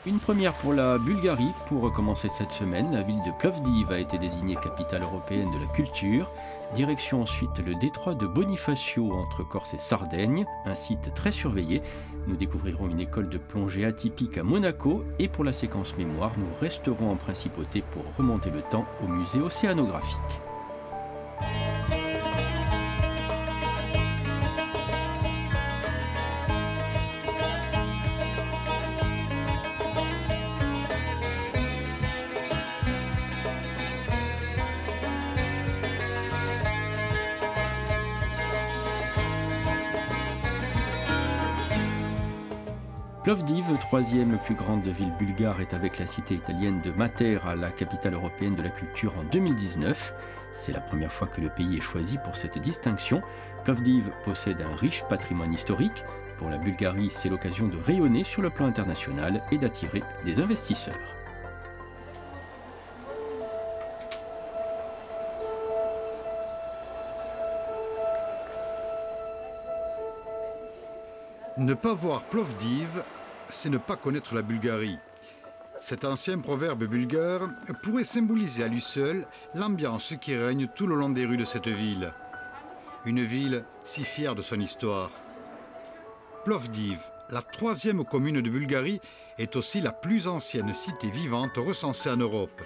Une première pour la Bulgarie. Pour commencer cette semaine, la ville de Plovdiv a été désignée capitale européenne de la culture. Direction ensuite le détroit de Bonifacio entre Corse et Sardaigne, un site très surveillé. Nous découvrirons une école de plongée atypique à Monaco et pour la séquence mémoire, nous resterons en principauté pour remonter le temps au musée océanographique. Plovdiv, troisième plus grande ville bulgare, est avec la cité italienne de Matera, la capitale européenne de la culture en 2019. C'est la première fois que le pays est choisi pour cette distinction. Plovdiv possède un riche patrimoine historique. Pour la Bulgarie, c'est l'occasion de rayonner sur le plan international et d'attirer des investisseurs. Ne pas voir Plovdiv, c'est ne pas connaître la Bulgarie. Cet ancien proverbe bulgare pourrait symboliser à lui seul l'ambiance qui règne tout le long des rues de cette ville. Une ville si fière de son histoire. Plovdiv, la troisième commune de Bulgarie, est aussi la plus ancienne cité vivante recensée en Europe.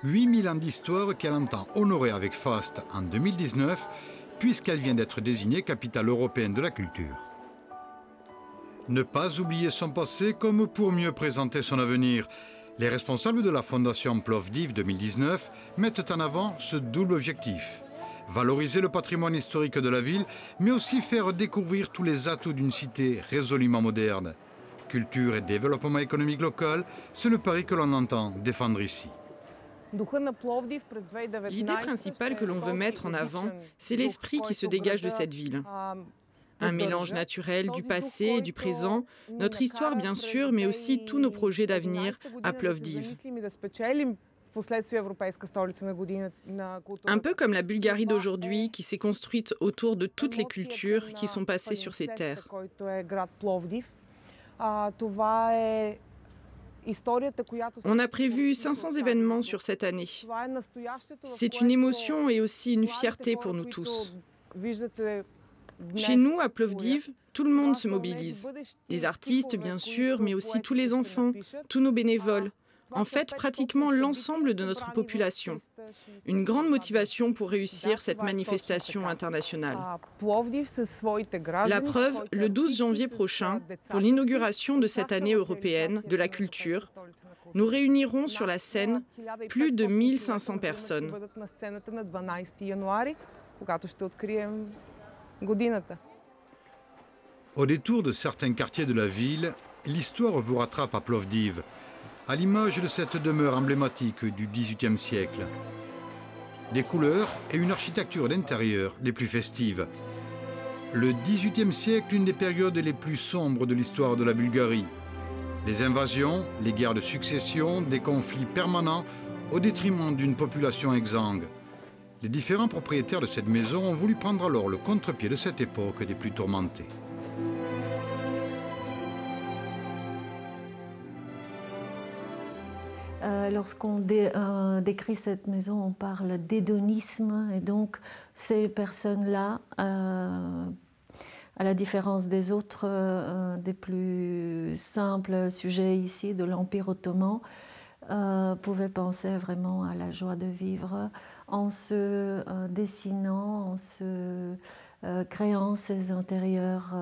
8000 ans d'histoire qu'elle entend honorer avec faste en 2019, puisqu'elle vient d'être désignée capitale européenne de la culture. Ne pas oublier son passé comme pour mieux présenter son avenir. Les responsables de la fondation Plovdiv 2019 mettent en avant ce double objectif. Valoriser le patrimoine historique de la ville, mais aussi faire découvrir tous les atouts d'une cité résolument moderne. Culture et développement économique local, c'est le pari que l'on entend défendre ici. L'idée principale que l'on veut mettre en avant, c'est l'esprit qui se dégage de cette ville. Un mélange naturel du passé et du présent, notre histoire bien sûr, mais aussi tous nos projets d'avenir à Plovdiv. Un peu comme la Bulgarie d'aujourd'hui qui s'est construite autour de toutes les cultures qui sont passées sur ces terres. On a prévu 500 événements sur cette année. C'est une émotion et aussi une fierté pour nous tous. Chez nous, à Plovdiv, tout le monde se mobilise. Les artistes, bien sûr, mais aussi tous les enfants, tous nos bénévoles. En fait, pratiquement l'ensemble de notre population. Une grande motivation pour réussir cette manifestation internationale. La preuve, le 12 janvier prochain, pour l'inauguration de cette année européenne de la culture, nous réunirons sur la scène plus de 1500 personnes. Au détour de certains quartiers de la ville, l'histoire vous rattrape à Plovdiv, à l'image de cette demeure emblématique du XVIIIe siècle. Des couleurs et une architecture d'intérieur les plus festives. Le XVIIIe siècle, une des périodes les plus sombres de l'histoire de la Bulgarie. Les invasions, les guerres de succession, des conflits permanents au détriment d'une population exsangue. Les différents propriétaires de cette maison ont voulu prendre alors le contre-pied de cette époque des plus tourmentées. Lorsqu'on décrit cette maison, on parle d'hédonisme, et donc ces personnes-là, à la différence des autres, des plus simples sujets ici de l'Empire ottoman, pouvaient penser vraiment à la joie de vivre en se dessinant, en se créant ces intérieurs.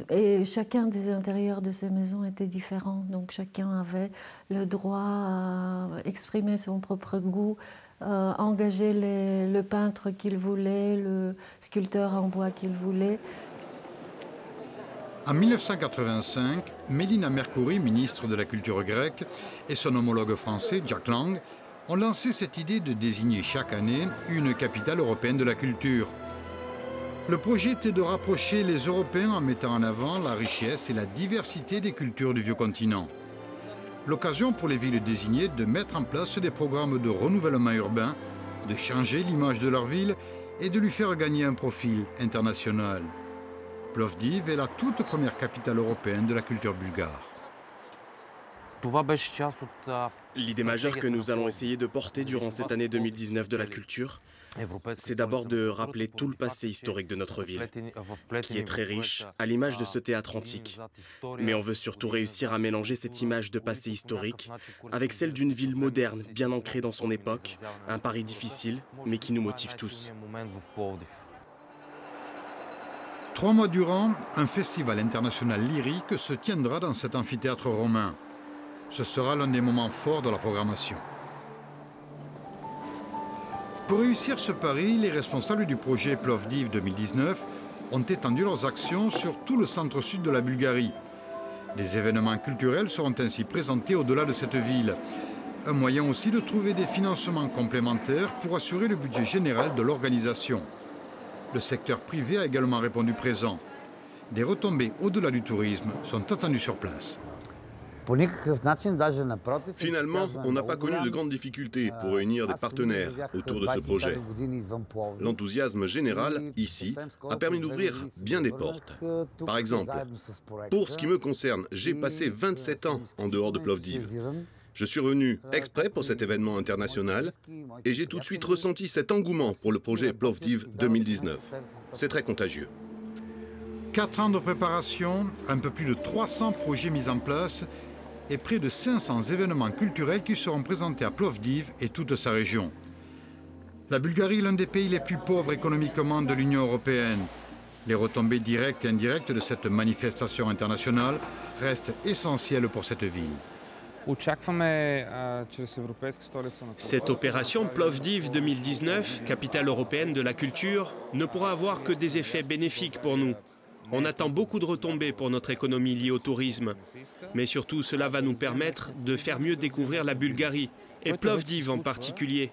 Et chacun des intérieurs de ces maisons était différent, donc chacun avait le droit à exprimer son propre goût, engager le peintre qu'il voulait, le sculpteur en bois qu'il voulait. En 1985, Mélina Mercouri, ministre de la culture grecque, et son homologue français, Jack Lang, ont lancé cette idée de désigner chaque année une capitale européenne de la culture. Le projet était de rapprocher les Européens en mettant en avant la richesse et la diversité des cultures du vieux continent. L'occasion pour les villes désignées de mettre en place des programmes de renouvellement urbain, de changer l'image de leur ville et de lui faire gagner un profil international. Plovdiv est la toute première capitale européenne de la culture bulgare. L'idée majeure que nous allons essayer de porter durant cette année 2019 de la culture, c'est d'abord de rappeler tout le passé historique de notre ville, qui est très riche, à l'image de ce théâtre antique. Mais on veut surtout réussir à mélanger cette image de passé historique avec celle d'une ville moderne, bien ancrée dans son époque, un pari difficile, mais qui nous motive tous. 3 mois durant, un festival international lyrique se tiendra dans cet amphithéâtre romain. Ce sera l'un des moments forts de la programmation. Pour réussir ce pari, les responsables du projet Plovdiv 2019 ont étendu leurs actions sur tout le centre-sud de la Bulgarie. Des événements culturels seront ainsi présentés au-delà de cette ville. Un moyen aussi de trouver des financements complémentaires pour assurer le budget général de l'organisation. Le secteur privé a également répondu présent. Des retombées au-delà du tourisme sont attendues sur place. Finalement, on n'a pas connu de grandes difficultés pour réunir des partenaires autour de ce projet. L'enthousiasme général, ici, a permis d'ouvrir bien des portes. Par exemple, pour ce qui me concerne, j'ai passé 27 ans en dehors de Plovdiv. Je suis revenu exprès pour cet événement international et j'ai tout de suite ressenti cet engouement pour le projet Plovdiv 2019. C'est très contagieux. 4 ans de préparation, un peu plus de 300 projets mis en place et près de 500 événements culturels qui seront présentés à Plovdiv et toute sa région. La Bulgarie est l'un des pays les plus pauvres économiquement de l'Union européenne. Les retombées directes et indirectes de cette manifestation internationale restent essentielles pour cette ville. Cette opération Plovdiv 2019, capitale européenne de la culture, ne pourra avoir que des effets bénéfiques pour nous. On attend beaucoup de retombées pour notre économie liée au tourisme. Mais surtout, cela va nous permettre de faire mieux découvrir la Bulgarie, et Plovdiv en particulier.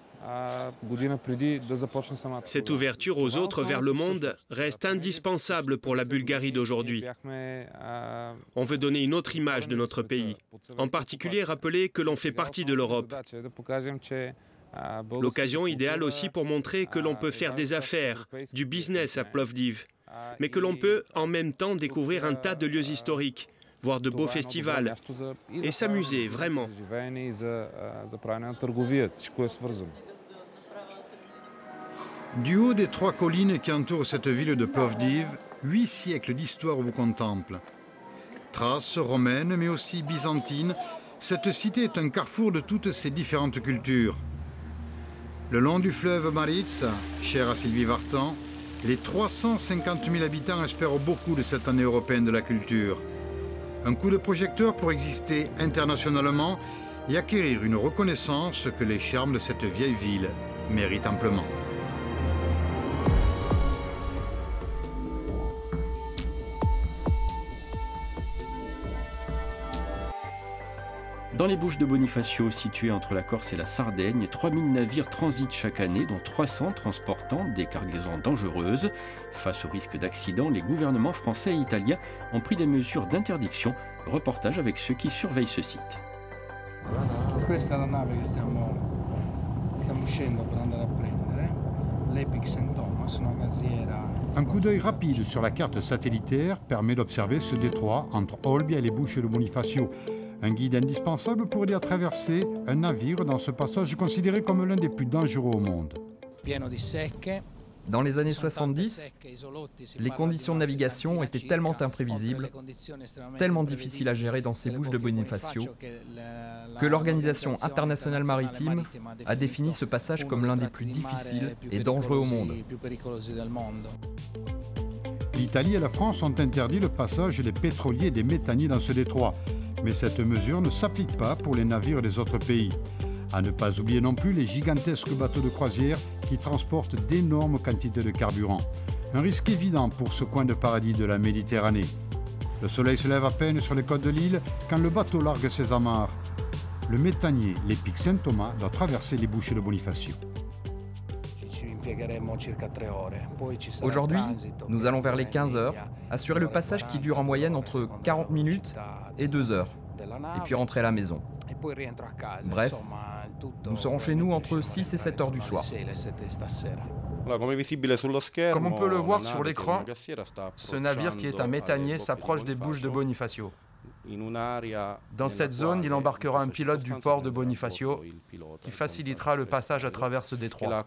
Cette ouverture aux autres vers le monde reste indispensable pour la Bulgarie d'aujourd'hui. On veut donner une autre image de notre pays. En particulier, rappeler que l'on fait partie de l'Europe. L'occasion idéale aussi pour montrer que l'on peut faire des affaires, du business à Plovdiv, mais que l'on peut en même temps découvrir un tas de lieux historiques, voir de beaux festivals et s'amuser vraiment. Du haut des 3 collines qui entourent cette ville de Plovdiv, 8 siècles d'histoire vous contemplent. Thrace, romaine, mais aussi byzantine, cette cité est un carrefour de toutes ces différentes cultures. Le long du fleuve Maritsa, cher à Sylvie Vartan, les 350 000 habitants espèrent beaucoup de cette année européenne de la culture. Un coup de projecteur pour exister internationalement et acquérir une reconnaissance que les charmes de cette vieille ville méritent amplement. Dans les Bouches de Bonifacio, situées entre la Corse et la Sardaigne, 3000 navires transitent chaque année, dont 300 transportant des cargaisons dangereuses. Face au risque d'accident, les gouvernements français et italiens ont pris des mesures d'interdiction. Reportage avec ceux qui surveillent ce site. Questa è la nave che stiamo uscendo per andare a prendere, l'Epic St. Thomas, una gaziera. Un coup d'œil rapide sur la carte satellitaire permet d'observer ce détroit entre Olbia et les Bouches de Bonifacio. Un guide indispensable pour aider à traverser un navire dans ce passage considéré comme l'un des plus dangereux au monde. Dans les années 70, les conditions de navigation étaient tellement imprévisibles, tellement difficiles à gérer dans ces Bouches de Bonifacio, que l'Organisation internationale maritime a défini ce passage comme l'un des plus difficiles et dangereux au monde. L'Italie et la France ont interdit le passage des pétroliers et des méthaniers dans ce détroit. Mais cette mesure ne s'applique pas pour les navires des autres pays. À ne pas oublier non plus les gigantesques bateaux de croisière qui transportent d'énormes quantités de carburant. Un risque évident pour ce coin de paradis de la Méditerranée. Le soleil se lève à peine sur les côtes de l'île quand le bateau largue ses amarres. Le méthanier, l'Epic St. Thomas, doit traverser les Bouches de Bonifacio. Aujourd'hui, nous allons vers les 15 heures, assurer le passage qui dure en moyenne entre 40 minutes et 2 heures, et puis rentrer à la maison. Bref, nous serons chez nous entre 6 et 7 heures du soir. Comme on peut le voir sur l'écran, ce navire qui est un méthanier s'approche des Bouches de Bonifacio. Dans cette zone, il embarquera un pilote du port de Bonifacio qui facilitera le passage à travers ce détroit.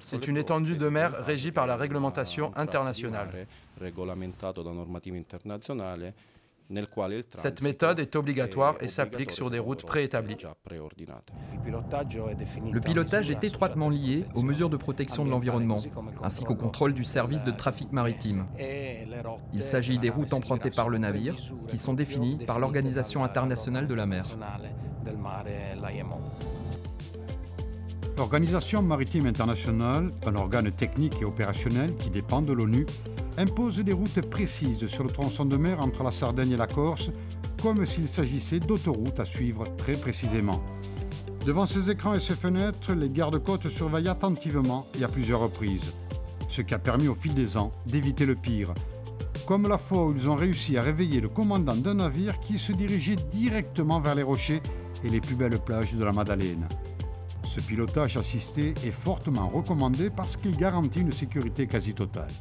C'est une étendue de mer régie par la réglementation internationale. Cette méthode est obligatoire et s'applique sur des routes préétablies. Le pilotage est étroitement lié aux mesures de protection de l'environnement, ainsi qu'au contrôle du service de trafic maritime. Il s'agit des routes empruntées par le navire, qui sont définies par l'Organisation internationale de la mer. L'Organisation maritime internationale, un organe technique et opérationnel qui dépend de l'ONU, impose des routes précises sur le tronçon de mer entre la Sardaigne et la Corse, comme s'il s'agissait d'autoroutes à suivre très précisément. Devant ces écrans et ces fenêtres, les gardes-côtes surveillent attentivement et à plusieurs reprises, ce qui a permis au fil des ans d'éviter le pire. Comme la fois où ils ont réussi à réveiller le commandant d'un navire qui se dirigeait directement vers les rochers et les plus belles plages de la Madeleine. Ce pilotage assisté est fortement recommandé parce qu'il garantit une sécurité quasi totale.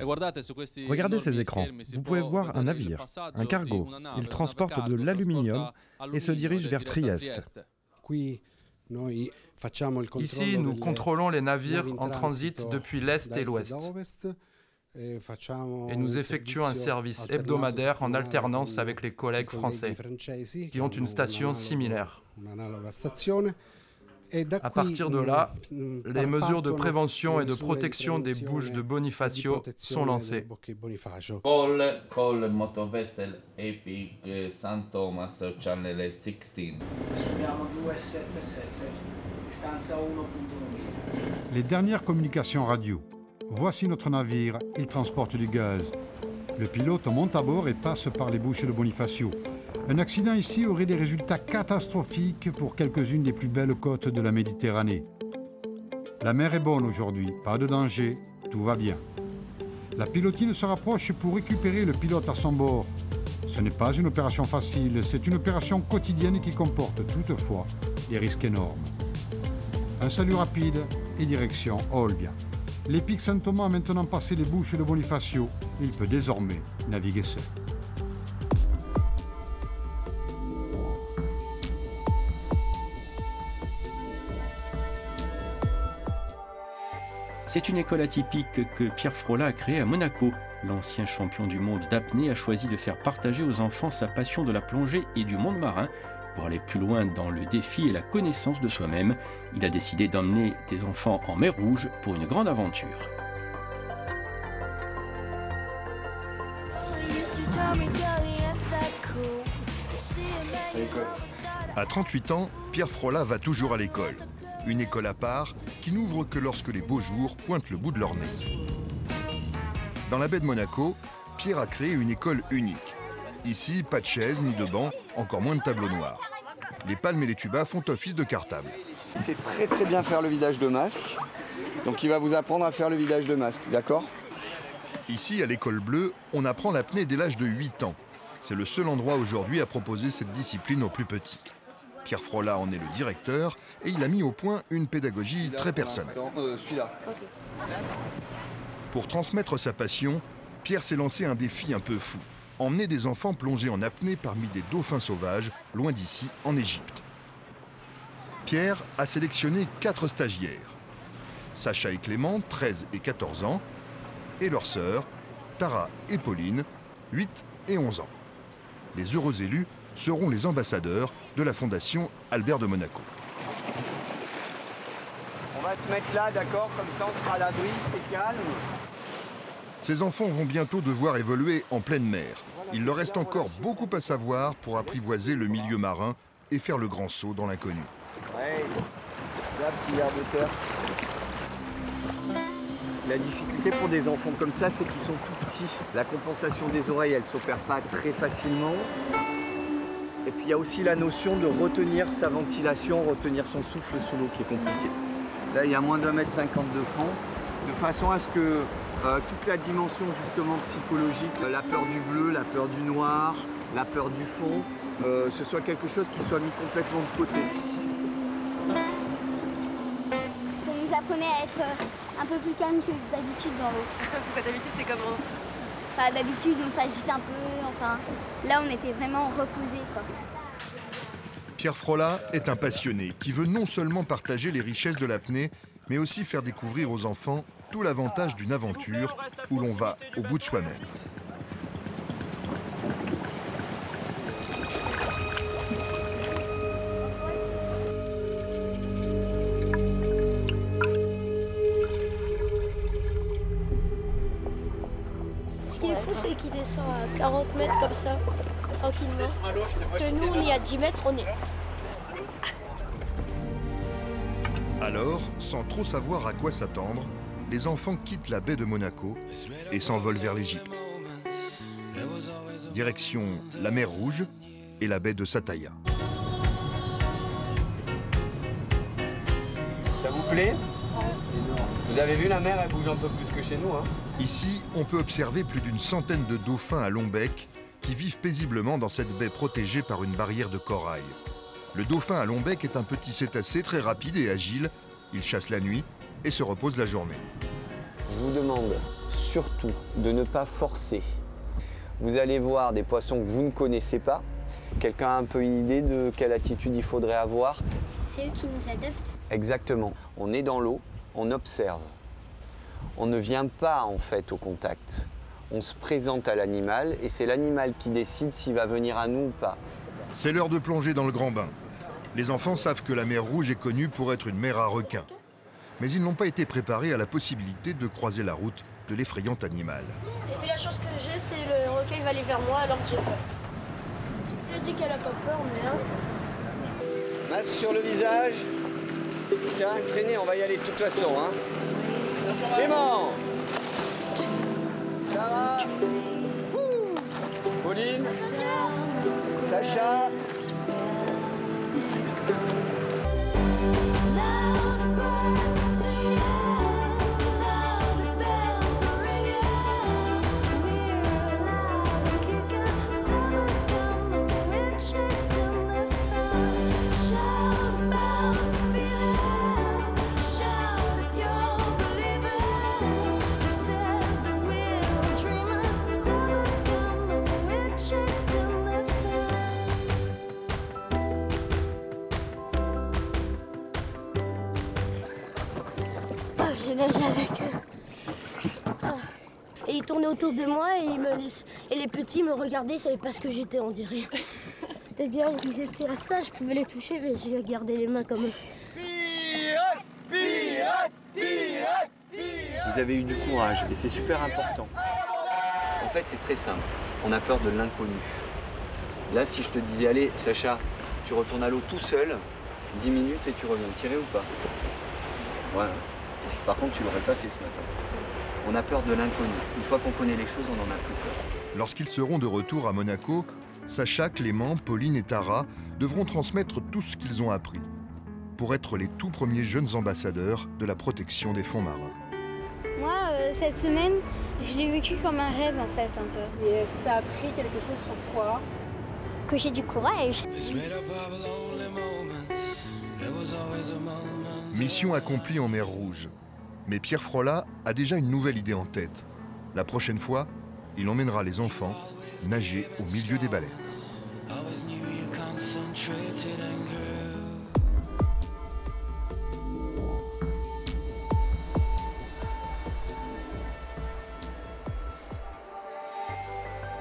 Regardez ces écrans. Vous pouvez voir un navire, un cargo. Il transporte de l'aluminium et se dirige vers Trieste. Ici, nous contrôlons les navires en transit depuis l'Est et l'Ouest. Et nous effectuons un service hebdomadaire en alternance avec les collègues français, qui ont une station similaire. À partir de là, les mesures de prévention et de protection des bouches de Bonifacio sont lancées. Call motovessel Epic San Thomas Channel 16. Les dernières communications radio. Voici notre navire, il transporte du gaz. Le pilote monte à bord et passe par les bouches de Bonifacio. Un accident ici aurait des résultats catastrophiques pour quelques-unes des plus belles côtes de la Méditerranée. La mer est bonne aujourd'hui, pas de danger, tout va bien. La pilotine se rapproche pour récupérer le pilote à son bord. Ce n'est pas une opération facile, c'est une opération quotidienne qui comporte toutefois des risques énormes. Un salut rapide et direction Olbia. L'Epic Saint Thomas a maintenant passé les bouches de Bonifacio. Il peut désormais naviguer seul. C'est une école atypique que Pierre Frolla a créée à Monaco. L'ancien champion du monde d'apnée a choisi de faire partager aux enfants sa passion de la plongée et du monde marin. Pour aller plus loin dans le défi et la connaissance de soi-même, il a décidé d'emmener des enfants en mer Rouge pour une grande aventure. À 38 ans, Pierre Frolla va toujours à l'école. Une école à part qui n'ouvre que lorsque les beaux jours pointent le bout de leur nez. Dans la baie de Monaco, Pierre a créé une école unique. Ici, pas de chaise ni de banc, encore moins de tableau noir. Les palmes et les tubas font office de cartable. Il sait très bien faire le vidage de masque, donc il va vous apprendre à faire le vidage de masque, d'accord? Ici, à l'école bleue, on apprend l'apnée dès l'âge de 8 ans. C'est le seul endroit aujourd'hui à proposer cette discipline aux plus petits. Pierre Frolla en est le directeur et il a mis au point une pédagogie très personnelle. Pour transmettre sa passion, Pierre s'est lancé un défi un peu fou. Emmener des enfants plongés en apnée parmi des dauphins sauvages, loin d'ici, en Égypte. Pierre a sélectionné 4 stagiaires. Sacha et Clément, 13 et 14 ans, et leurs sœurs, Tara et Pauline, 8 et 11 ans. Les heureux élus seront les ambassadeurs de la Fondation Albert de Monaco. On va se mettre là, d'accord? Comme ça, on sera à l'abri, c'est calme. Ces enfants vont bientôt devoir évoluer en pleine mer. Il leur reste encore beaucoup à savoir pour apprivoiser le milieu marin et faire le grand saut dans l'inconnu. Ouais, là, petit verre de terre. La difficulté pour des enfants comme ça, c'est qu'ils sont tout petits. La compensation des oreilles, elle ne s'opère pas très facilement. Et puis il y a aussi la notion de retenir sa ventilation, retenir son souffle sous l'eau qui est compliqué. Là, il y a moins d'1,50 m de fond, de façon à ce que toute la dimension justement psychologique, la peur du bleu, la peur du noir, la peur du fond, ce soit quelque chose qui soit mis complètement de côté. Ça nous apprenait à être un peu plus calme que d'habitude dans l'eau. Pourquoi d'habitude c'est comment? Enfin, d'habitude, on s'agite un peu. Enfin, là, on était vraiment reposés, quoi. Pierre Frolla est un passionné qui veut non seulement partager les richesses de l'apnée, mais aussi faire découvrir aux enfants tout l'avantage d'une aventure où l'on va au bout de soi-même. Ce qui est fou, c'est qu'il descend à 40 mètres comme ça, tranquillement. Que nous, on est à 10 mètres, on est... Alors, sans trop savoir à quoi s'attendre, les enfants quittent la baie de Monaco et s'envolent vers l'Égypte. Direction la mer Rouge et la baie de Sataya. Ça vous plaît? Vous avez vu, la mer, elle bouge un peu plus que chez nous, hein? Ici, on peut observer plus d'une centaine de dauphins à long bec qui vivent paisiblement dans cette baie protégée par une barrière de corail. Le dauphin à long bec est un petit cétacé très rapide et agile. Il chasse la nuit et se repose la journée. Je vous demande surtout de ne pas forcer. Vous allez voir des poissons que vous ne connaissez pas. Quelqu'un a un peu une idée de quelle attitude il faudrait avoir? C'est eux qui nous adoptent. Exactement. On est dans l'eau, on observe. On ne vient pas en fait au contact. On se présente à l'animal et c'est l'animal qui décide s'il va venir à nous ou pas. C'est l'heure de plonger dans le grand bain. Les enfants savent que la mer Rouge est connue pour être une mer à requins. Mais ils n'ont pas été préparés à la possibilité de croiser la route de l'effrayant animal. Et puis la chance que j'ai, c'est le requin va aller vers moi alors que j'ai peur. Je dis qu'elle a pas peur, mais hein. Masque sur le visage. Si c'est un traîné, on va y aller de toute façon, hein. Clément, Sarah, Pauline, Sacha. J'ai nagé avec eux. Et ils tournaient autour de moi et les petits me regardaient, ils savaient pas ce que j'étais, on dirait. C'était bien, ils étaient à ça, je pouvais les toucher, mais j'ai gardé les mains comme eux. Pirate, pirate, pirate, pirate. Vous avez eu du courage et c'est super important. En fait, c'est très simple. On a peur de l'inconnu. Là, si je te disais, allez, Sacha, tu retournes à l'eau tout seul, 10 minutes et tu reviens, tirer ou pas? Voilà. Par contre, tu l'aurais pas fait ce matin. On a peur de l'inconnu. Une fois qu'on connaît les choses, on n'en a plus peur. Lorsqu'ils seront de retour à Monaco, Sacha, Clément, Pauline et Tara devront transmettre tout ce qu'ils ont appris pour être les tout premiers jeunes ambassadeurs de la protection des fonds marins. Moi, cette semaine, je l'ai vécu comme un rêve en fait, un peu. Et est-ce que tu as appris quelque chose sur toi? Que j'ai du courage. Mission accomplie en mer Rouge. Mais Pierre Frolla a déjà une nouvelle idée en tête. La prochaine fois, il emmènera les enfants nager au milieu des baleines.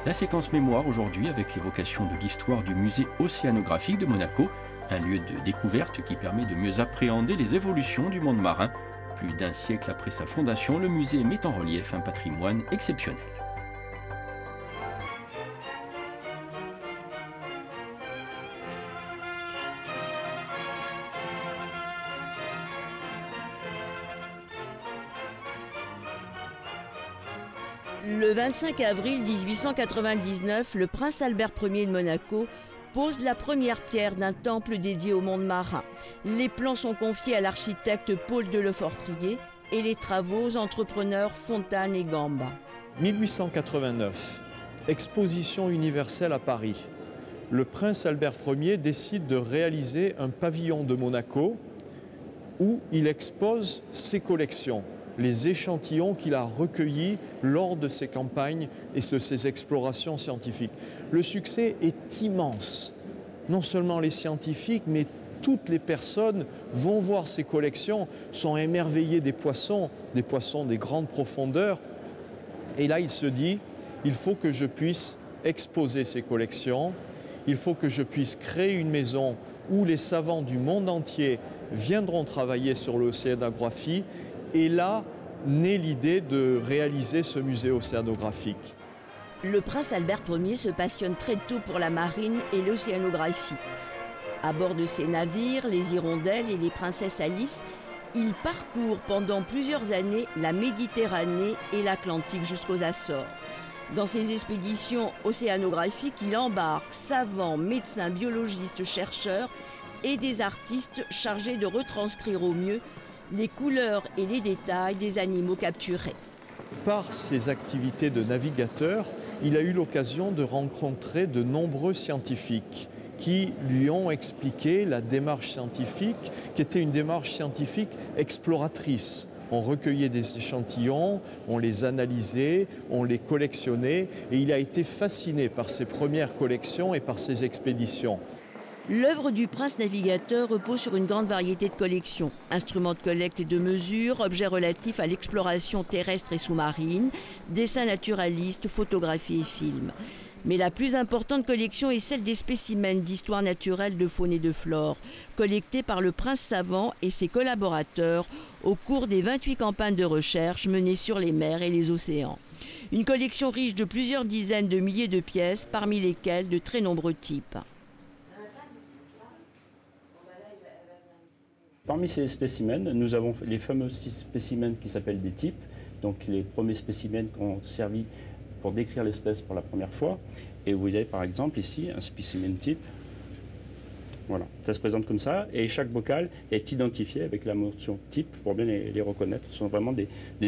La séquence mémoire aujourd'hui avec l'évocation de l'histoire du musée océanographique de Monaco, un lieu de découverte qui permet de mieux appréhender les évolutions du monde marin. Plus d'un siècle après sa fondation, le musée met en relief un patrimoine exceptionnel. Le 25 avril 1899, le prince Albert Ier de Monaco pose la première pierre d'un temple dédié au monde marin. Les plans sont confiés à l'architecte Paul de Lefortrier et les travaux aux entrepreneurs Fontane et Gamba. 1889, exposition universelle à Paris. Le prince Albert Ier décide de réaliser un pavillon de Monaco où il expose ses collections. les échantillons qu'il a recueillis lors de ses campagnes et de ses explorations scientifiques. Le succès est immense. Non seulement les scientifiques, mais toutes les personnes vont voir ces collections, sont émerveillées des poissons des grandes profondeurs. Et là, il se dit, il faut que je puisse exposer ces collections, il faut que je puisse créer une maison où les savants du monde entier viendront travailler sur l'océanographie. Et là, naît l'idée de réaliser ce musée océanographique. Le prince Albert Ier se passionne très tôt pour la marine et l'océanographie. À bord de ses navires, les Hirondelles et les princesses Alice, il parcourt pendant plusieurs années la Méditerranée et l'Atlantique jusqu'aux Açores. Dans ses expéditions océanographiques, il embarque savants, médecins, biologistes, chercheurs et des artistes chargés de retranscrire au mieux les couleurs et les détails des animaux capturés. Par ses activités de navigateur, il a eu l'occasion de rencontrer de nombreux scientifiques qui lui ont expliqué la démarche scientifique, qui était une démarche scientifique exploratrice. On recueillait des échantillons, on les analysait, on les collectionnait, et il a été fasciné par ses premières collections et par ses expéditions. L'œuvre du prince navigateur repose sur une grande variété de collections. Instruments de collecte et de mesure, objets relatifs à l'exploration terrestre et sous-marine, dessins naturalistes, photographies et films. Mais la plus importante collection est celle des spécimens d'histoire naturelle de faune et de flore, collectés par le prince savant et ses collaborateurs au cours des 28 campagnes de recherche menées sur les mers et les océans. Une collection riche de plusieurs dizaines de milliers de pièces, parmi lesquelles de très nombreux types. Parmi ces spécimens, nous avons les fameux spécimens qui s'appellent des types, donc les premiers spécimens qui ont servi pour décrire l'espèce pour la première fois. Et vous voyez par exemple ici un spécimen type. Voilà, ça se présente comme ça et chaque bocal est identifié avec la mention type pour bien les reconnaître. Ce sont vraiment des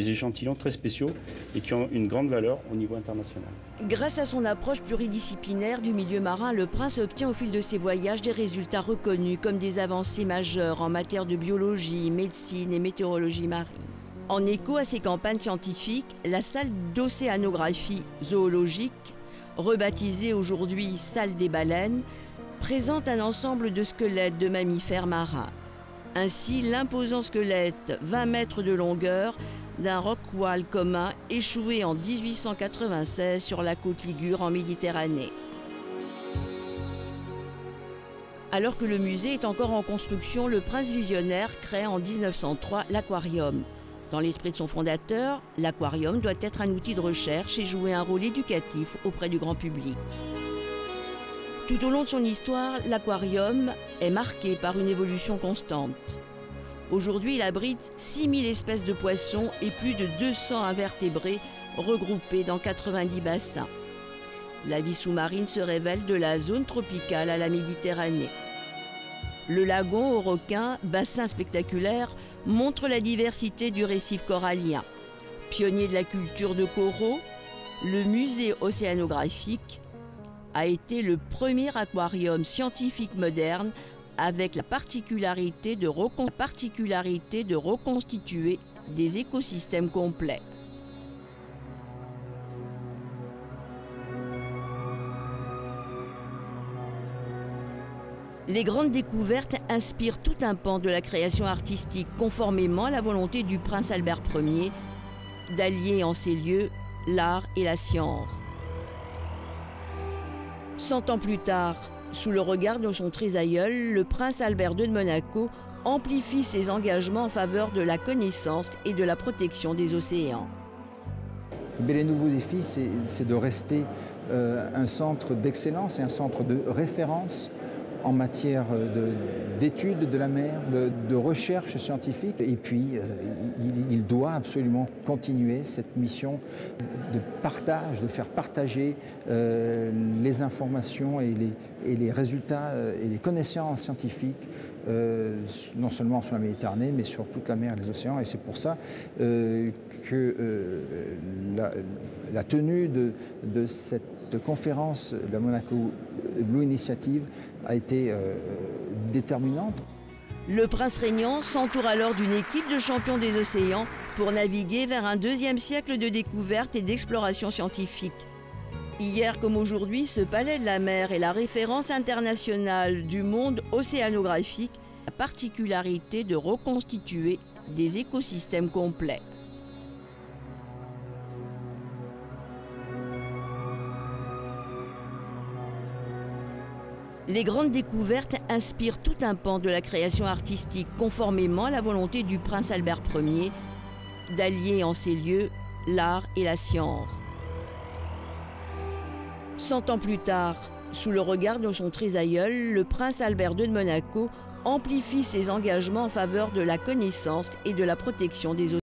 échantillons très spéciaux et qui ont une grande valeur au niveau international. Grâce à son approche pluridisciplinaire du milieu marin, le prince obtient au fil de ses voyages des résultats reconnus comme des avancées majeures en matière de biologie, médecine et météorologie marine. En écho à ses campagnes scientifiques, la salle d'océanographie zoologique, rebaptisée aujourd'hui salle des baleines, présente un ensemble de squelettes de mammifères marins. Ainsi, l'imposant squelette 20 mètres de longueur d'un rockwall commun échoué en 1896 sur la côte ligure en Méditerranée. Alors que le musée est encore en construction, le prince visionnaire crée en 1903 l'aquarium. Dans l'esprit de son fondateur, l'aquarium doit être un outil de recherche et jouer un rôle éducatif auprès du grand public. Tout au long de son histoire, l'aquarium est marqué par une évolution constante. Aujourd'hui, il abrite 6000 espèces de poissons et plus de 200 invertébrés regroupés dans 90 bassins. La vie sous-marine se révèle de la zone tropicale à la Méditerranée. Le lagon aux requins, bassin spectaculaire, montre la diversité du récif corallien. Pionnier de la culture de coraux, le musée océanographique a été le premier aquarium scientifique moderne avec la particularité de reconstituer des écosystèmes complets. Les grandes découvertes inspirent tout un pan de la création artistique, conformément à la volonté du prince Albert Ier d'allier en ces lieux l'art et la science. 100 ans plus tard, sous le regard de son trisaïeul, le prince Albert II de Monaco amplifie ses engagements en faveur de la connaissance et de la protection des océans. Mais les nouveaux défis, c'est de rester un centre d'excellence et un centre de référence en matière d'études de la mer, de recherche scientifique. Et puis, il doit absolument continuer cette mission de partage, de faire partager les informations et les résultats et les connaissances scientifiques, non seulement sur la Méditerranée, mais sur toute la mer et les océans. Et c'est pour ça que la tenue de cette conférence, la Monaco Blue Initiative, a été déterminante. Le prince régnant s'entoure alors d'une équipe de champions des océans pour naviguer vers un deuxième siècle de découverte et d'exploration scientifique. Hier comme aujourd'hui, ce palais de la mer est la référence internationale du monde océanographique, la particularité de reconstituer des écosystèmes complets. Les grandes découvertes inspirent tout un pan de la création artistique, conformément à la volonté du prince Albert Ier d'allier en ces lieux l'art et la science. 100 ans plus tard, sous le regard de son trisaïeul, le prince Albert II de Monaco amplifie ses engagements en faveur de la connaissance et de la protection des océans.